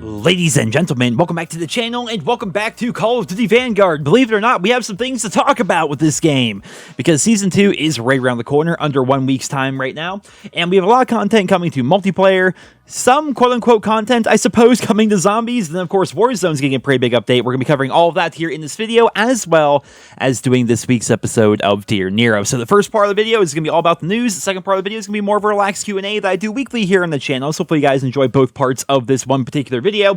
Ladies and gentlemen, welcome back to the channel and welcome back to Call of Duty Vanguard. Believe it or not, we have some things to talk about with this game because Season 2 is right around the corner, under 1 week's time right now, and we have a lot of content coming to multiplayer, some quote-unquote content, I suppose, coming to zombies, and then of course Warzone's getting a pretty big update. We're going to be covering all of that here in this video, as well as doing this week's episode of Dear Nero. So the first part of the video is going to be all about the news. The second part of the video is going to be more of a relaxed Q&A that I do weekly here on the channel, so hopefully you guys enjoy both parts of this one particular video.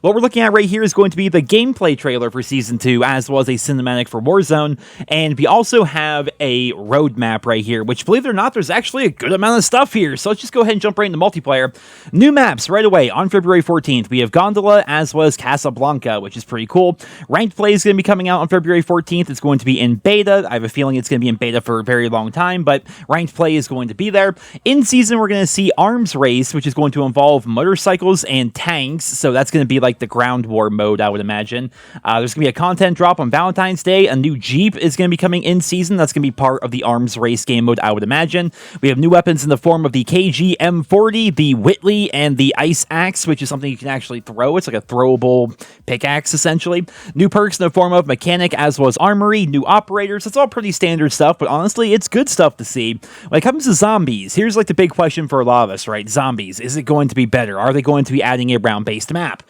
What we're looking at right here is going to be the gameplay trailer for Season 2, as well as a cinematic for Warzone, and we also have a roadmap right here, which, believe it or not, there's actually a good amount of stuff here, so let's just go ahead and jump right into multiplayer. New maps right away on February 14th. We have Gondola, as well as Casablanca, which is pretty cool. Ranked play is going to be coming out on February 14th. It's going to be in beta. I have a feeling it's going to be in beta for a very long time, but ranked play is going to be there. In season, we're going to see Arms Race, which is going to involve motorcycles and tanks, so that's going to be like the ground war mode, I would imagine. There's going to be a content drop on Valentine's Day. A new Jeep is going to be coming in season. That's going to be part of the Arms Race game mode, I would imagine. We have new weapons in the form of the KG M40, the Whitley, and the Ice Axe, which is something you can actually throw. It's like a throwable pickaxe, essentially. New perks in the form of Mechanic, as well as Armory, new operators. It's all pretty standard stuff, but honestly, it's good stuff to see. When it comes to zombies, here's like the big question for a lot of us, right? Zombies, is it going to be better? Are they going to be adding a round-based map?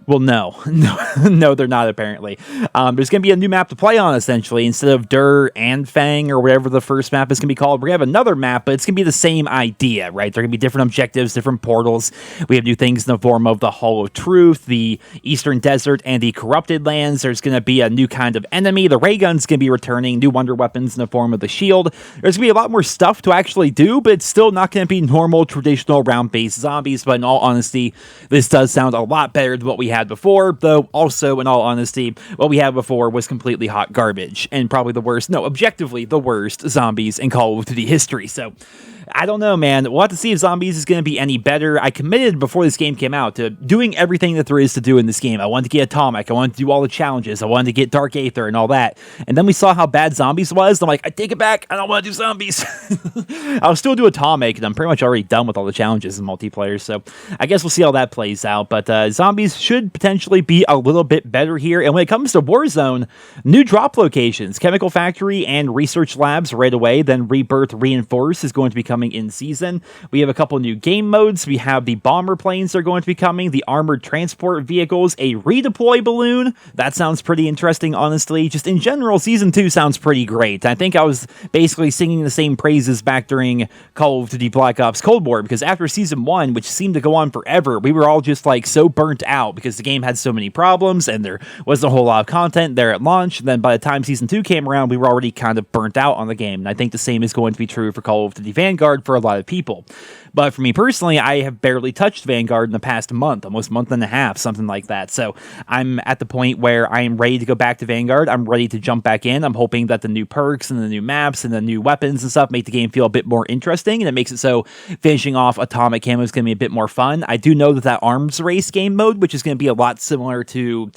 Well, no, they're not, apparently. There's going to be a new map to play on, essentially. Instead of Dur and Fang, or whatever the first map is going to be called, we're going to have another map, but it's going to be the same idea, right? There are going to be different objectives, different portals. We have new things in the form of the Hall of Truth, the Eastern Desert, and the Corrupted Lands. There's going to be a new kind of enemy. The ray gun's going to be returning, new wonder weapons in the form of the shield. There's going to be a lot more stuff to actually do, but it's still not going to be normal, traditional, round-based zombies. But in all honesty, this does sound a lot better than what we had before, though also, in all honesty, what we had before was completely hot garbage, and probably the worst, no, objectively, the worst zombies in Call of Duty history, so I don't know, man. We'll have to see if zombies is going to be any better. I committed before this game came out to doing everything that there is to do in this game. I wanted to get Atomic. I wanted to do all the challenges. I wanted to get Dark Aether and all that. And then we saw how bad zombies was. And I'm like, I take it back. I don't want to do zombies. I'll still do Atomic, and I'm pretty much already done with all the challenges in multiplayer. So I guess we'll see how that plays out. But zombies should potentially be a little bit better here. And when it comes to Warzone, new drop locations, Chemical Factory and Research Labs right away. Then Rebirth Reinforce is going to be coming in season. We have a couple new game modes. We have the bomber planes that are going to be coming, the armored transport vehicles, a redeploy balloon. That sounds pretty interesting, honestly. Just in general, Season 2 sounds pretty great. I think I was basically singing the same praises back during Call of Duty Black Ops Cold War, because after Season 1, which seemed to go on forever, we were all just like so burnt out because the game had so many problems and there wasn't a whole lot of content there at launch. And then by the time Season 2 came around, we were already kind of burnt out on the game. And I think the same is going to be true for Call of Duty Vanguard for a lot of people. But for me personally, I have barely touched Vanguard in the past month, almost month and a half, something like that. So I'm at the point where I am ready to go back to Vanguard. I'm ready to jump back in. I'm hoping that the new perks and the new maps and the new weapons and stuff make the game feel a bit more interesting, and it makes it so finishing off Atomic Camo is going to be a bit more fun. I do know that that Arms Race game mode, which is going to be a lot similar to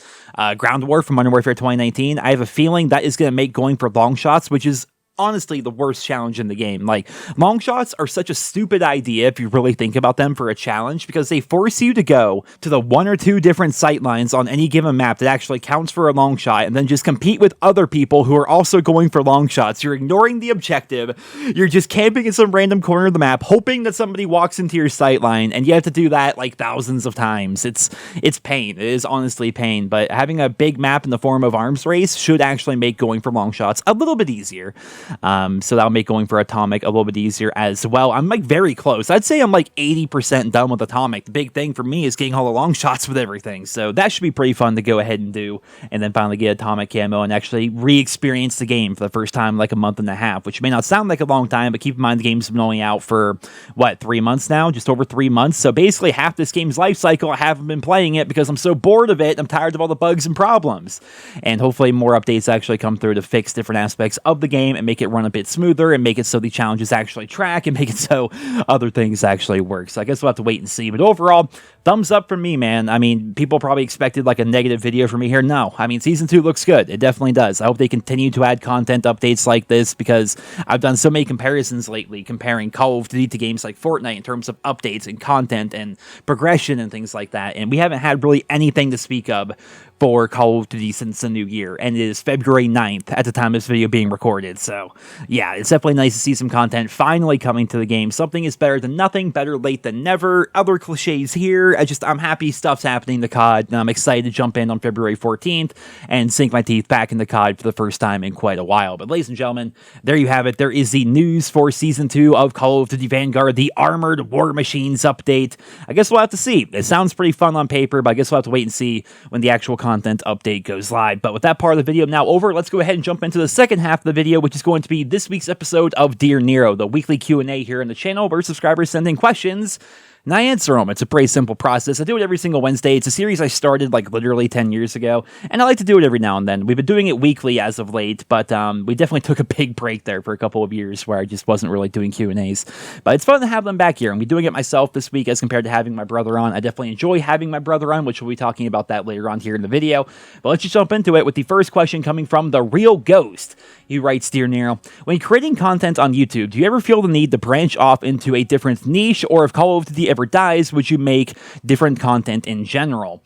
Ground War from Modern Warfare 2019, I have a feeling that is going to make going for long shots, which is honestly the worst challenge in the game. Like, long shots are such a stupid idea if you really think about them for a challenge, because they force you to go to the 1 or 2 different sight lines on any given map that actually counts for a long shot, and then just compete with other people who are also going for long shots. You're ignoring the objective. You're just camping in some random corner of the map, hoping that somebody walks into your sight line, and you have to do that like thousands of times. It's pain. It is honestly pain, but having a big map in the form of Arms Race should actually make going for long shots a little bit easier. So that'll make going for Atomic a little bit easier as well. I'm like very close. I'd say I'm like 80% done with Atomic. The big thing for me is getting all the long shots with everything. So that should be pretty fun to go ahead and do, and then finally get Atomic Camo and actually re-experience the game for the first time in like a month and a half, which may not sound like a long time, but keep in mind the game's been only out for, what, 3 months now? Just over 3 months. So basically half this game's life cycle, I haven't been playing it because I'm so bored of it. I'm tired of all the bugs and problems. And hopefully more updates actually come through to fix different aspects of the game and make make it run a bit smoother and make it so the challenges actually track and make it so other things actually work. So I guess we'll have to wait and see. But overall, thumbs up from me, man. I mean, people probably expected like a negative video from me here. No, I mean, Season 2 looks good. It definitely does. I hope they continue to add content updates like this, because I've done so many comparisons lately, comparing Call of Duty to games like Fortnite in terms of updates and content and progression and things like that. And we haven't had really anything to speak of for Call of Duty since the new year, and it is February 9th at the time of this video being recorded. So yeah, it's definitely nice to see some content finally coming to the game. Something is better than nothing, better late than never. Other cliches here. I'm happy stuff's happening to COD, and I'm excited to jump in on February 14th and sink my teeth back into COD for the first time in quite a while. But ladies and gentlemen, there you have it. There is the news for Season 2 of Call of Duty Vanguard, the Armored War Machines update. I guess we'll have to see. It sounds pretty fun on paper, but I guess we'll have to wait and see when the actual content update goes live. But with that part of the video now over, let's go ahead and jump into the second half of the video, which is going to be this week's episode of Dear Nero, the weekly Q&A here on the channel where subscribers send in questions and I answer them. It's a pretty simple process. I do it every single Wednesday. It's a series I started like literally 10 years ago, and I like to do it every now and then. We've been doing it weekly as of late, but we definitely took a big break there for a couple of years where I just wasn't really doing Q&As. But it's fun to have them back here, and we're doing it myself this week as compared to having my brother on. I definitely enjoy having my brother on, which we'll be talking about that later on here in the video. But let's just jump into it with the first question coming from The Real Ghost. He writes, Dear Nero, when creating content on YouTube, do you ever feel the need to branch off into a different niche, or if Call of Duty ever dies, would you make different content in general?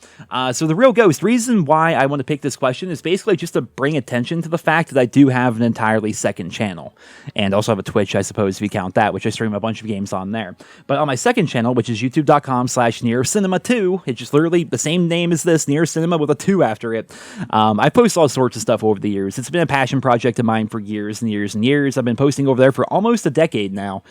So The Real Ghost, reason why I want to pick this question is basically just to bring attention to the fact that I do have an entirely second channel, and also have a Twitch, I suppose, if you count that, which I stream a bunch of games on there. But on my second channel, which is youtube.com/NerosCinema2, it's just literally the same name as this, NerosCinema with a 2 after it. I post all sorts of stuff over the years. It's been a passion project of mine for years and years and years. I've been posting over there for almost a decade now,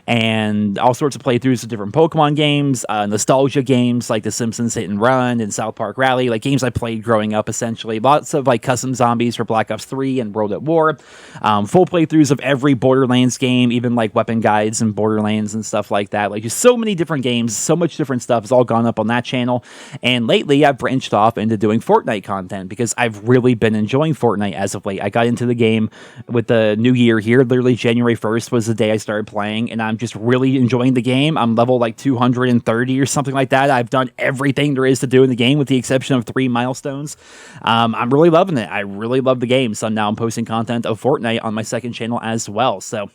and all sorts of playthroughs of different Pokemon games, nostalgia games like The Simpsons Hit and Run and South Park Rally, like games I played growing up essentially. Lots of like custom zombies for Black Ops 3 and World at War. Full playthroughs of every Borderlands game, even like weapon guides and Borderlands and stuff like that. Like just so many different games, so much different stuff has all gone up on that channel. And lately I've branched off into doing Fortnite content because I've really been enjoying Fortnite as of late. I got into the game with the new year here. Literally January 1st was the day I started playing, and I'm just really enjoying the game. I'm level like 230 or something like that. I've done everything there is to do in the game with the exception of 3 milestones. I'm really loving it. I really love the game. So now I'm posting content of Fortnite on my second channel as well. So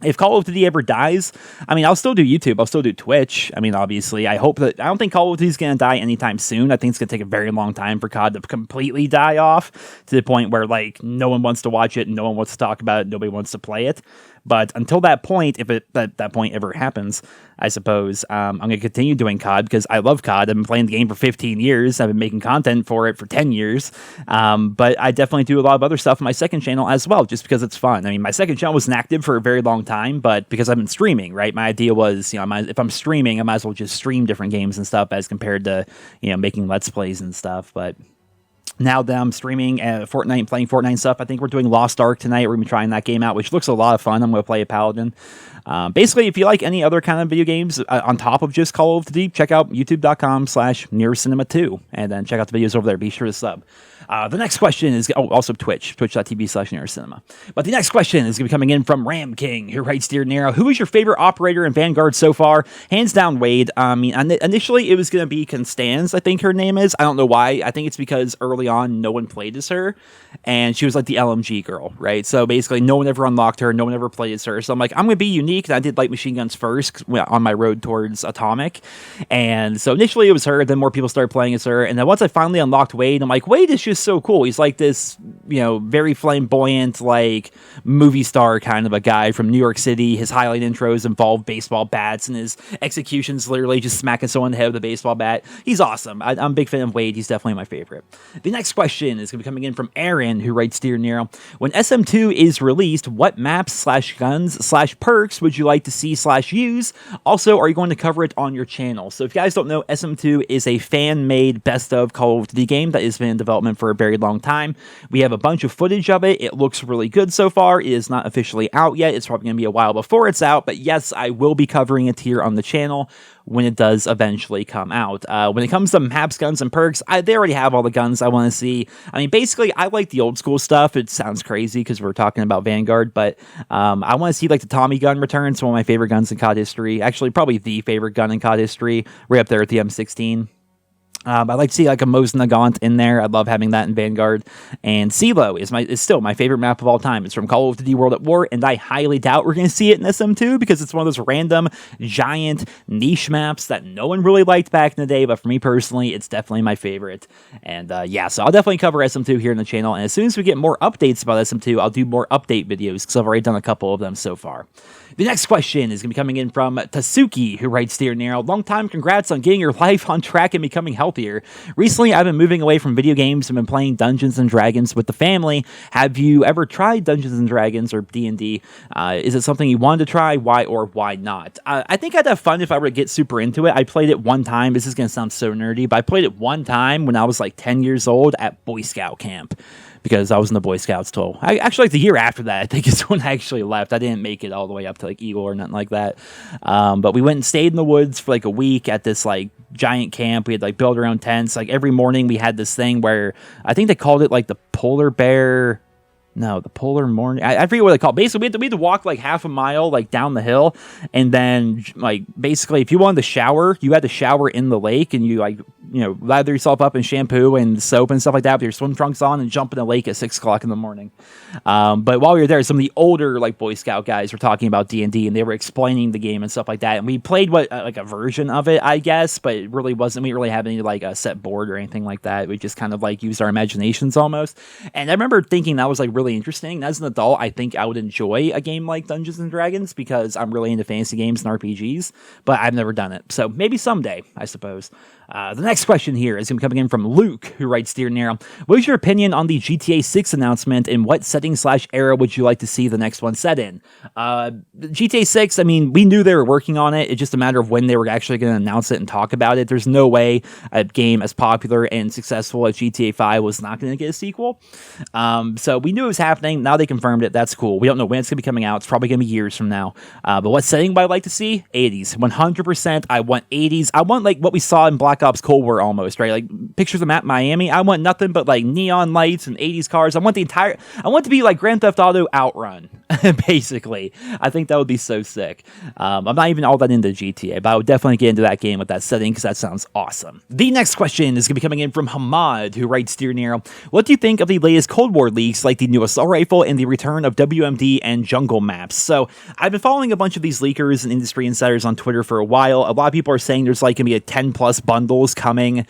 if Call of Duty ever dies, I mean, I'll still do YouTube. I'll still do Twitch. I mean, obviously, I don't think Call of Duty is going to die anytime soon. I think it's going to take a very long time for COD to completely die off to the point where, like, no one wants to watch it, no one wants to talk about it, nobody wants to play it. But until that point, if that point ever happens, I suppose, I'm going to continue doing COD because I love COD. I've been playing the game for 15 years. I've been making content for it for 10 years. But I definitely do a lot of other stuff on my second channel as well, just because it's fun. I mean, my second channel wasn't active for a very long time, but because I've been streaming, right? My idea was, if I'm streaming, I might as well just stream different games and stuff as compared to, making Let's Plays and stuff. But now that I'm streaming Fortnite and playing Fortnite and stuff, I think we're doing Lost Ark tonight. We're going to be trying that game out, which looks a lot of fun. I'm going to play a Paladin. Basically, if you like any other kind of video games on top of just Call of Duty, check out youtube.com/NerosCinema2, and then check out the videos over there. Be sure to sub. The next question is, also Twitch, twitch.tv/NerosCinema. But the next question is going to be coming in from Ram King, who writes, Dear Nero, who is your favorite operator in Vanguard so far? Hands down, Wade. I mean, initially it was going to be Constance, I think her name is. I don't know why. I think it's because early on no one played as her, and she was like the LMG girl, right? So basically no one ever unlocked her, no one ever played as her. So I'm like, I'm going to be unique, and I did light machine guns first on my road towards Atomic. And so initially it was her, then more people started playing as her, and then once I finally unlocked Wade, I'm like, Wade is just so cool. He's like this, very flamboyant, like movie star kind of a guy from New York City. His highlight intros involve baseball bats, and his executions literally just smacking someone in the head with a baseball bat. He's awesome. I'm a big fan of Wade. He's definitely my favorite. The next question is going to be coming in from Aaron, who writes, Dear Nero, when SM2 is released, what maps/guns/perks would you like to see/use? Also, are you going to cover it on your channel? So if you guys don't know, SM2 is a fan-made best of Call of Duty game that has been in development for a very long time. We have a bunch of footage of it. It looks really good so far. It is not officially out yet. It's probably going to be a while before it's out, but yes, I will be covering it here on the channel when it does eventually come out. When it comes to maps, guns, and perks, they already have all the guns I want to see. I mean, basically, I like the old school stuff. It sounds crazy because we're talking about Vanguard, but I want to see like the Tommy gun return. It's one of my favorite guns in COD history. Actually, probably the favorite gun in COD history. Right up there at the M16. I'd like to see like a Mos Nagant in there. I love having that in Vanguard. And CeeLo is still my favorite map of all time. It's from Call of Duty World at War, and I highly doubt we're going to see it in SM2 because it's one of those random, giant, niche maps that no one really liked back in the day, but for me personally, it's definitely my favorite. And yeah, so I'll definitely cover SM2 here on the channel, and as soon as we get more updates about SM2, I'll do more update videos because I've already done a couple of them so far. The next question is going to be coming in from Tasuki, who writes, Dear Nero, long time congrats on getting your life on track and becoming healthier. Recently, I've been moving away from video games and been playing Dungeons & Dragons with the family. Have you ever tried Dungeons & Dragons or D&D? Is it something you wanted to try? Why or why not? I think I'd have fun if I were to get super into it. I played it one time. This is going to sound so nerdy, but I played it one time when I was like 10 years old at Boy Scout camp. Because I was in the Boy Scouts till actually like the year after that, I think is when I actually left. I didn't make it all the way up to like Eagle or nothing like that. But we went and stayed in the woods for like a week at this like giant camp. We had like built our own tents. Like every morning we had this thing where I think they called it like the polar bear. No, the polar morning. I forget what they call it. Basically, we had to walk like half a mile like down the hill, and then like basically, if you wanted to shower, you had to shower in the lake, and you like lather yourself up in shampoo and soap and stuff like that with your swim trunks on, and jump in the lake at 6 o'clock in the morning. But while we were there, some of the older like Boy Scout guys were talking about D&D, and they were explaining the game and stuff like that. And we played like a version of it, I guess, but it really wasn't. We didn't really have any like a set board or anything like that. We just kind of like used our imaginations almost. And I remember thinking that was like really interesting. As an adult, I think I would enjoy a game like Dungeons and Dragons because I'm really into fantasy games and RPGs, but I've never done it. So maybe someday, I suppose. The next question here is coming in from Luke, who writes, Dear Nero, what is your opinion on the GTA 6 announcement, and what setting/era would you like to see the next one set in? GTA 6, I mean, we knew they were working on it. It's just a matter of when they were actually going to announce it and talk about it. There's no way a game as popular and successful as GTA 5 was not going to get a sequel. So we knew it was happening. Now they confirmed it. That's cool. We don't know when it's going to be coming out. It's probably going to be years from now. But what setting would I like to see? 80s. 100%. I want 80s. I want like what we saw in Black Ops Cold War almost, right? Like pictures of map Miami. I want nothing but like neon lights and 80s cars. I want to be like Grand Theft Auto Outrun, basically. I think that would be so sick. I'm not even all that into GTA, but I would definitely get into that game with that setting because that sounds awesome. The next question is going to be coming in from Hamad, who writes, Dear Nero, what do you think of the latest Cold War leaks, like the new assault rifle and the return of WMD and jungle maps? So I've been following a bunch of these leakers and industry insiders on Twitter for a while. A lot of people are saying there's like going to be a 10 plus bundles coming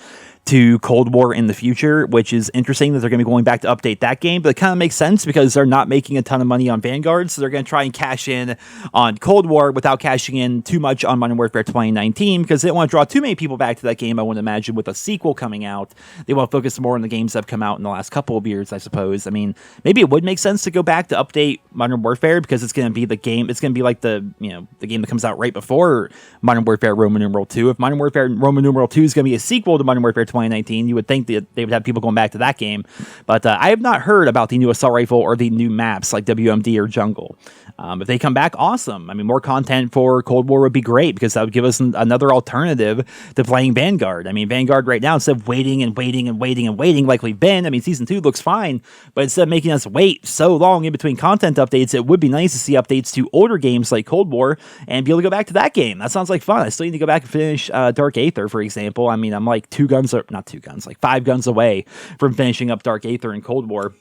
to Cold War in the future, which is interesting that they're going to be going back to update that game, but it kind of makes sense because they're not making a ton of money on Vanguard, so they're going to try and cash in on Cold War without cashing in too much on Modern Warfare 2019 because they don't want to draw too many people back to that game. I would imagine with a sequel coming out, they want to focus more on the games that have come out in the last couple of years, I suppose. I mean, maybe it would make sense to go back to update Modern Warfare because it's going to be the game, it's going to be like the game that comes out right before Modern Warfare Roman numeral 2. If Modern Warfare Roman numeral 2 is going to be a sequel to Modern Warfare 2019, you would think that they would have people going back to that game. But I have not heard about the new assault rifle or the new maps like WMD or Jungle. If they come back, awesome. I mean, more content for Cold War would be great because that would give us another alternative to playing Vanguard. I mean, Vanguard right now, instead of waiting and waiting and waiting and waiting like we've been, I mean, Season 2 looks fine, but instead of making us wait so long in between content updates, it would be nice to see updates to older games like Cold War and be able to go back to that game. That sounds like fun. I still need to go back and finish Dark Aether, for example. I mean, I'm like 5 guns away from finishing up Dark Aether and Cold War.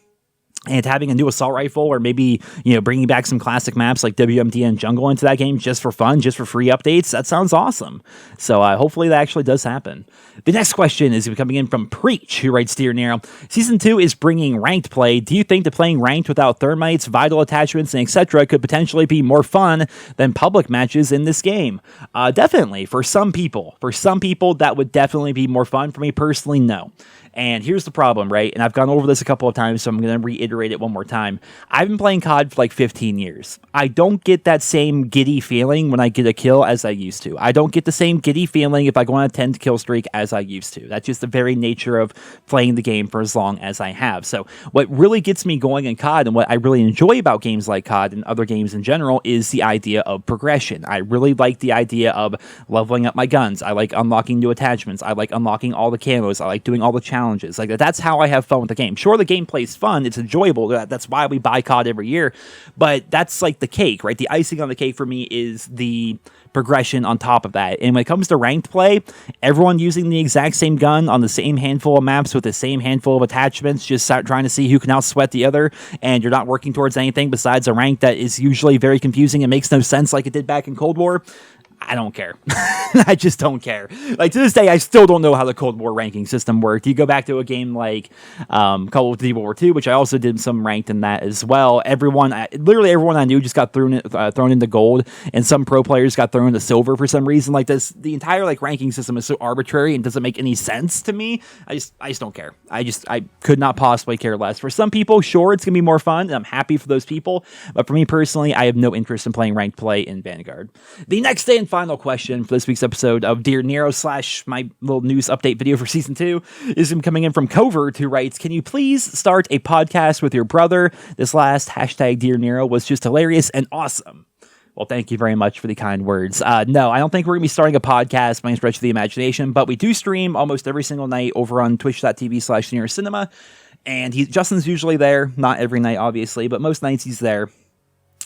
And having a new assault rifle or maybe, bringing back some classic maps like WMD and Jungle into that game just for fun, just for free updates, that sounds awesome. So hopefully that actually does happen. The next question is coming in from Preach, who writes, Dear Nero, Season 2 is bringing ranked play. Do you think that playing ranked without thermites, vital attachments, and etc. could potentially be more fun than public matches in this game? Definitely. For some people, that would definitely be more fun. For me personally, no. And here's the problem, right? And I've gone over this a couple of times, so I'm going to reiterate it one more time. I've been playing COD for like 15 years. I don't get that same giddy feeling when I get a kill as I used to. I don't get the same giddy feeling if I go on a 10 kill streak as I used to. That's just the very nature of playing the game for as long as I have. So what really gets me going in COD and what I really enjoy about games like COD and other games in general is the idea of progression. I really like the idea of leveling up my guns. I like unlocking new attachments. I like unlocking all the camos. I like doing all the challenges. Like that's how I have fun with the game. Sure, the gameplay is fun. It's enjoyable. That's why we buy COD every year. But that's like the cake, right? The icing on the cake for me is the progression on top of that. And when it comes to ranked play, everyone using the exact same gun on the same handful of maps with the same handful of attachments, just start trying to see who can outsweat the other, and you're not working towards anything besides a rank that is usually very confusing and makes no sense like it did back in Cold War. I don't care. I just don't care. Like, to this day, I still don't know how the Cold War ranking system worked. You go back to a game like Call of Duty World War II, which I also did some ranked in that as well. Literally everyone I knew just got thrown into gold, and some pro players got thrown into silver for some reason. Like this, the entire like ranking system is so arbitrary and doesn't make any sense to me. I just don't care. I could not possibly care less. For some people, sure, it's gonna be more fun, and I'm happy for those people. But for me personally, I have no interest in playing ranked play in Vanguard. The next day and final question for this week's episode of Dear Nero / my little news update video for Season 2 is coming in from Covert, who writes, "Can you please start a podcast with your brother? This last #Dear Nero was just hilarious and awesome." Well, thank you very much for the kind words. No, I don't think we're going to be starting a podcast by any stretch of the imagination, but we do stream almost every single night over on twitch.tv/NerosCinema, and Justin's usually there. Not every night, obviously, but most nights he's there.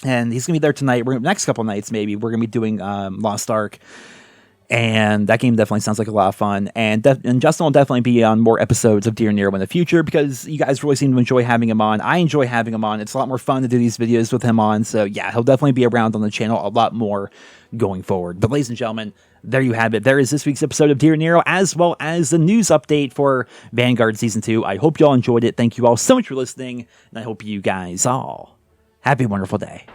And he's going to be there tonight. Next couple nights, maybe, we're going to be doing Lost Ark. And that game definitely sounds like a lot of fun. And Justin will definitely be on more episodes of Dear Nero in the future because you guys really seem to enjoy having him on. I enjoy having him on. It's a lot more fun to do these videos with him on. So, yeah, he'll definitely be around on the channel a lot more going forward. But, ladies and gentlemen, there you have it. There is this week's episode of Dear Nero, as well as the news update for Vanguard Season 2. I hope you all enjoyed it. Thank you all so much for listening. And I hope you guys all have a wonderful day.